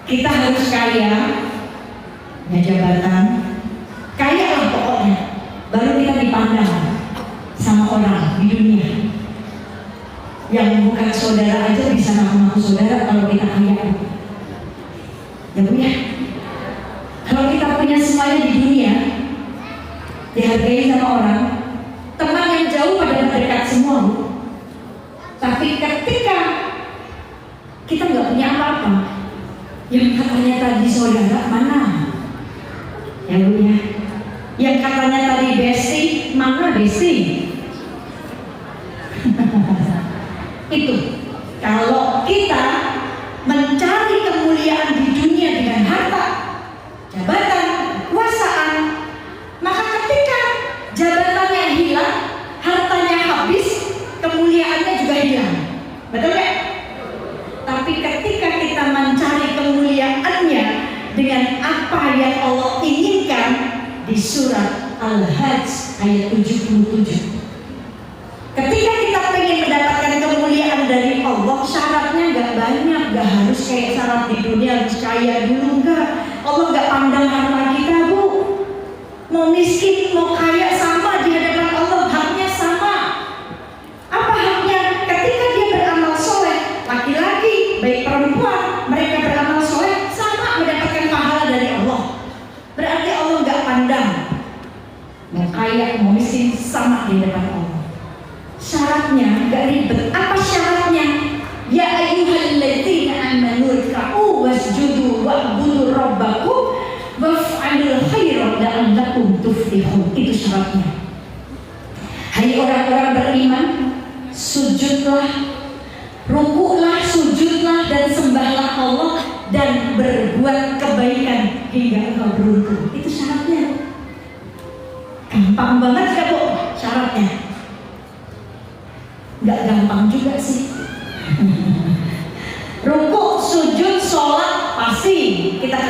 Kita harus kaya, punya jabatan, kaya lah pokoknya, baru kita dipandang sama orang di dunia. Yang bukan saudara aja bisa ngaku-ngaku saudara kalau kita kaya. Ya Bu ya. Kalau kita punya semuanya di dunia, dihargai sama orang, teman yang jauh pada mendekat semua Bu. Tapi ketika kita nggak punya apa-apa, yang katanya tadi saudara mana? Ya Bu ya. Yang katanya tadi bestie, mana bestie? Itu kalau kita mencari kemuliaan di dunia dengan harta, jabatan, kekuasaan, maka ketika jabatannya hilang, hartanya habis, kemuliaannya juga hilang. Betul ya? Tapi ketika kita mencari kemuliaannya dengan apa yang Allah inginkan, di surat Al-Hajj ayat 77, ketika kita pengen mendapatkan kemuliaan dari Allah, syaratnya gak banyak, gak harus kayak syarat di dunia harus kaya dulu, enggak. Allah gak pandang harta kita Bu. Mau miskin, mau kaya sama di hadapan Allah, haknya sama. Apa haknya? Ketika dia beramal soleh, laki-laki baik perempuan, mereka beramal soleh sama mendapatkan pahala dari Allah. Berarti Allah gak pandang mau kaya, mau miskin, sama di hadapan Allah. Syaratnya gak ribet. Apa syaratnya? Ya ayyuhalladzina amanu ruk'u wasjudu wa'budu rabbakum waf'alul khaira la'allakum tuflihun. Itu syaratnya. Hai orang-orang beriman, sujudlah, rukuklah, sujudlah dan sembahlah Allah dan berbuat kebaikan hingga engkau beruntung. Itu syaratnya. Gampang banget ya Bu syaratnya. Gak gampang juga sih. Rukuk, sujud, sholat pasti kita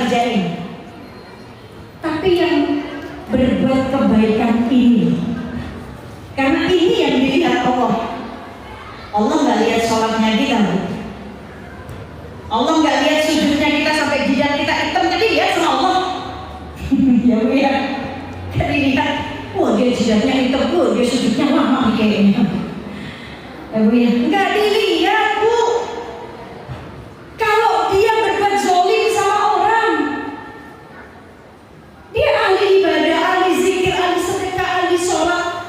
tapi yang berbuat kebaikan ini. Karena ini yang dilihat Allah. Allah nggak lihat sholatnya kita, Bu. Allah nggak lihat sujudnya kita sampai jidat kita hitam, tapi lihat sama Allah. Ya Bu ya. Jadi lihat, wah dia jidatnya hitam, wah dia sujudnya lama kayaknya. Ya Bu ya. Nggak dilihat, Bu. Kalau dia berbuat zolim sama orang, dia ahli ibadah, ahli zikir, ahli sedekah, ahli sholat,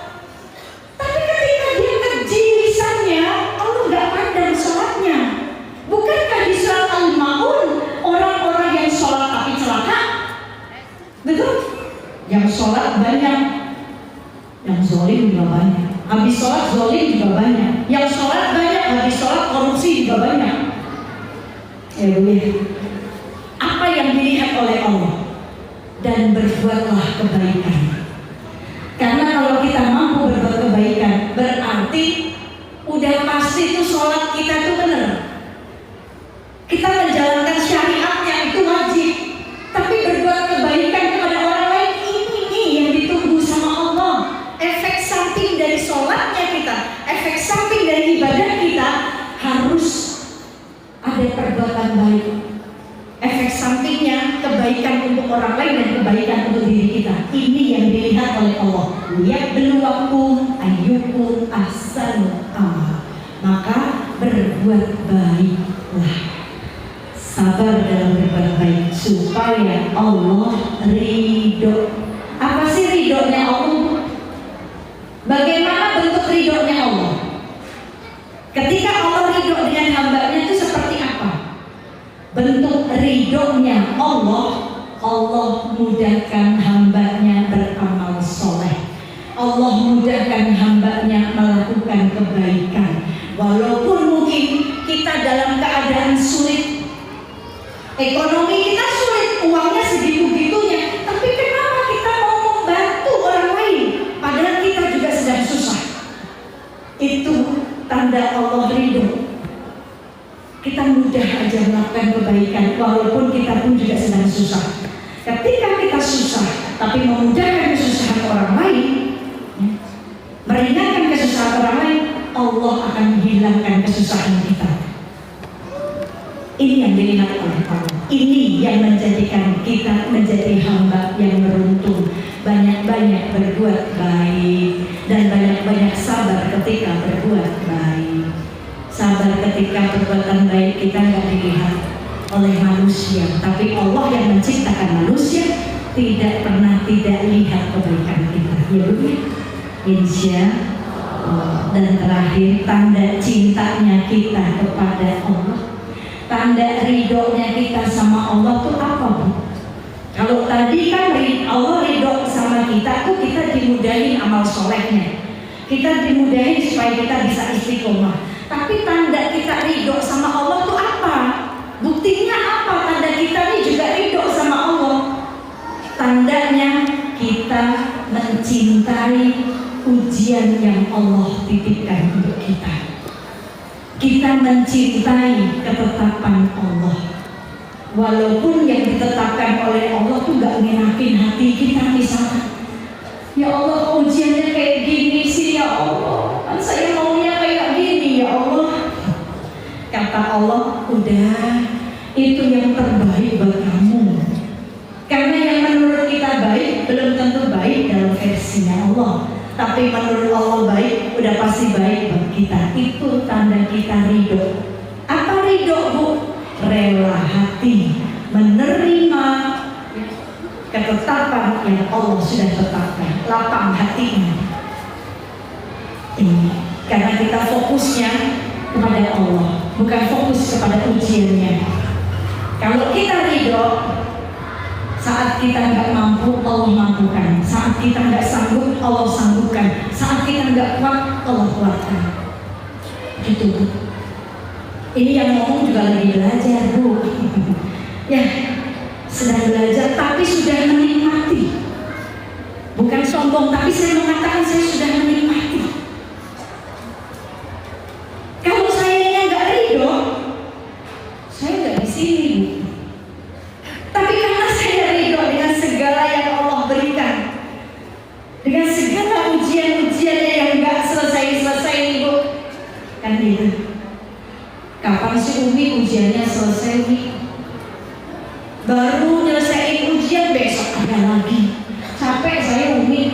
tapi ketika dia keji lisannya, Allah nggak pandang sholatnya. Bukankah di surat Al-Maun orang-orang yang sholat tapi celaka? Betul? Yang sholat banyak, yang zolim juga banyak. Habis sholat zolim juga banyak. Yang sholat banyak, habis sholat korupsi juga banyak. Ya Bu ya. Apa yang dilihat oleh Allah? Dan berbuatlah kebaikan. Karena kalau kita mampu berbuat kebaikan, berarti udah pasti itu sholat kita itu benar. Kita menjalankan syariatnya itu wajib. Tapi berbuat kebaikan kepada orang lain, ini nih yang ditunggu sama Allah. Efek samping dari sholatnya kita, efek samping dari ibadah kita, harus ada perbuatan baik. Efek sampingnya kebaikan untuk orang lain dan kebaikan untuk diri kita. Ini yang dilihat oleh Allah. Liyabluwakum ayyukum ahsanu amal. Maka berbuat baiklah. Sabar dalam berbuat baik supaya Allah ridho. Apa sih ridhonya Allah? Bagaimana bentuk ridhonya Allah? Ketika Allah ridho dengan hambanya itu seperti apa? Bentuk ridhonya Allah, Allah mudahkan hambanya beramal soleh. Allah mudahkan hambanya melakukan kebaikan. Walaupun mungkin kita dalam keadaan sulit, ekonomi kita sulit, uangnya segitu-gitunya, tapi kenapa kita mau membantu orang lain padahal kita juga sedang susah? Itu tanda Allah ridho. Kita mudah aja melakukan kebaikan walaupun kita pun juga sedang susah. Ketika kita susah tapi memudahkan kesusahan orang lain, meringankan kesusahan orang lain, Allah akan menghilangkan kesusahan kita. Ini yang dilihat oleh Allah. Ini yang menjadikan kita menjadi hamba yang beruntung. Banyak-banyak berbuat baik dan banyak-banyak sabar ketika berbuat baik. Sabar ketika perbuatan baik kita nggak dilihat oleh manusia, tapi Allah yang menciptakan manusia tidak pernah tidak lihat kebaikan kita. Ya Bu, insya Allah. Dan terakhir, tanda cintanya kita kepada Allah, tanda ridhonya kita sama Allah tuh apa, Bu? Kalau tadi kan Allah ridho sama kita tuh kita dimudahin amal solehnya, kita dimudahin supaya kita bisa istiqomah. Tapi tanda kita ridho sama Allah tuh apa? Buktinya apa? Tanda kita ini juga ridho sama Allah. Tandanya kita mencintai ujian yang Allah titipkan untuk kita. Kita mencintai ketetapan Allah. Walaupun yang ditetapkan oleh Allah tuh gak ngenakin hati kita, misalnya, ya Allah ujiannya kayak gini sih ya Allah, kan saya maunya kayak gini ya Allah. Kata Allah, udah, itu yang terbaik buat kamu. Karena yang menurut kita baik belum tentu baik dalam versinya Allah, tapi menurut Allah baik, udah pasti baik buat kita. Itu tanda kita ridho. Apa ridho, Bu? Rela hati menerima ketetapan yang Allah sudah tetapkan, lapang hatinya. Ini karena kita fokusnya kepada Allah, bukan fokus kepada ujiannya. Kalau kita ridho, saat kita nggak mampu, Allah mampukan. Saat kita nggak sanggup, Allah sanggupkan. Saat kita nggak kuat, Allah kuatkan. Gitu. Ini yang ngomong juga lagi belajar, Bu. Ya, sedang belajar tapi sudah menikmati. Bukan sombong, tapi saya mengatakan saya sudah menikmati. Kalau saya nggak ridho, saya nggak di sini, Bu. Tapi karena saya ridho dengan segala yang Allah kapan sih Umi ujiannya selesai Umi? Baru nyelesain ujian besok ada lagi. Capek saya Umi.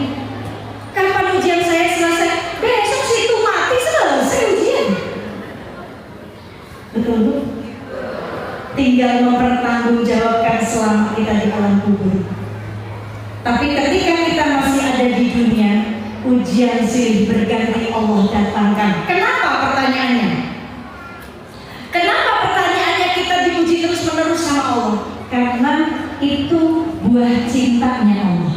Kapan ujian saya selesai? Besok sih itu mati selesai ujian. Betul Bu? Tinggal mempertanggungjawabkan selama kita di alam kubur. Tapi ketika kita masih ada di dunia, ujian silih berganti Allah datangkan. Kenapa pertanyaannya? Kenapa pertanyaannya kita diuji terus menerus sama Allah? Karena itu buah cintanya Allah.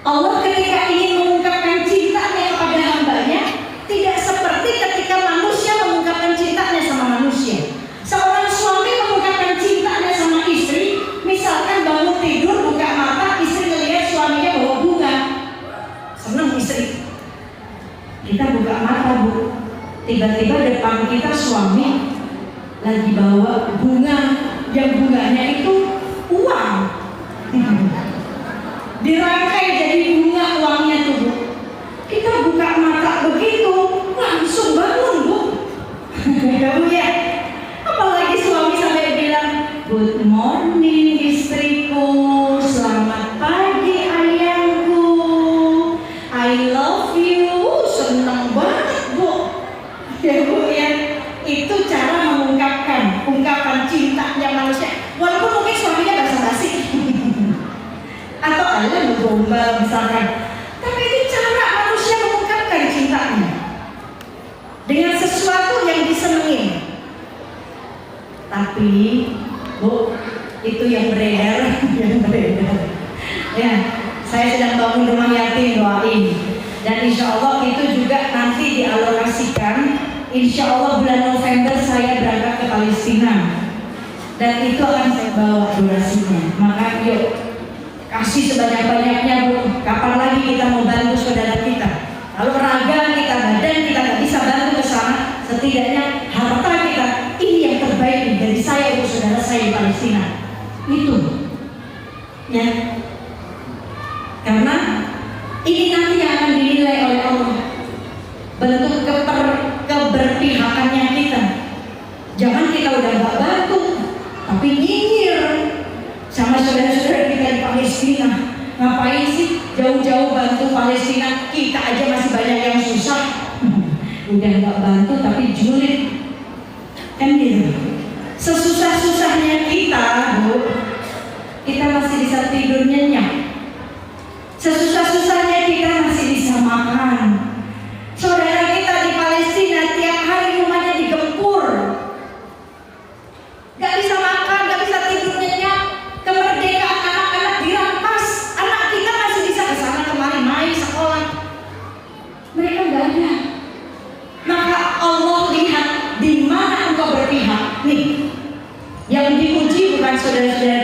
Allah ketika ingin mengungkapkan cintanya kepada hambanya, tidak seperti ketika manusia mengungkapkan cintanya sama manusia. Seorang suami mengungkapkan cintanya sama istri, misalkan bangun tidur, buka mata, istri melihat suaminya bawa bunga, senang istri. Kita buka mata Bu, tiba-tiba depan kita suami lagi bawa bunga, yang bunganya itu uang. Dirangkai jadi bunga uangnya tuh Bu. Kita buka mata begitu, langsung bangun Bu. Ya Bu ya. Apalagi suami sampai bilang, good morning istriku, selamat pagi ayangku, I love you. Senang banget Bu. Ya Bu ya. Itu cara mengungkapkan ungkapan cintanya manusia. Walaupun mungkin suaminya basa-basi atau ada gombal misalkan, tapi itu cara manusia mengungkapkan cintanya dengan sesuatu yang disenengin. Tapi Bu, itu yang beredar, ya, saya sedang bangun rumah yatim, doain. Dan insya Allah itu juga nanti dialokasikan. Insya Allah bulan November saya berangkat ke Palestina, dan itu akan saya bawa durasinya. Maka yuk kasih sebanyak-banyaknya Bu. Kapan lagi kita mau bantu saudara kita? Kalau raga kita, badan kita nggak bisa bantu ke sana, setidaknya harta kita ini yang terbaik dari saya untuk saudara saya di Palestina. Itu ya, karena ini nanti yang akan dinilai oleh Allah, bentuk keberpihakannya kita. Jangan kita udah nggak bantu tapi nyinyir sama saudara-saudara kita di Palestina. Ngapain sih jauh-jauh bantu Palestina? Kita aja masih banyak yang susah. Udah nggak bantu tapi julid, kan gitu. Sesusah-susahnya kita Bu, kita masih bisa tidur nyenyak. Sesusah-susahnya kita masih bisa makan. Saudara kita di Palestina tiap hari rumahnya digempur, gak bisa makan, gak bisa tidur nyenyak. Kemerdekaan anak-anak dirampas. Anak kita masih bisa kesana kemari main sekolah, mereka gak ada. Maka Allah lihat di mana engkau berpihak. Nih, yang diuji bukan saudara-saudara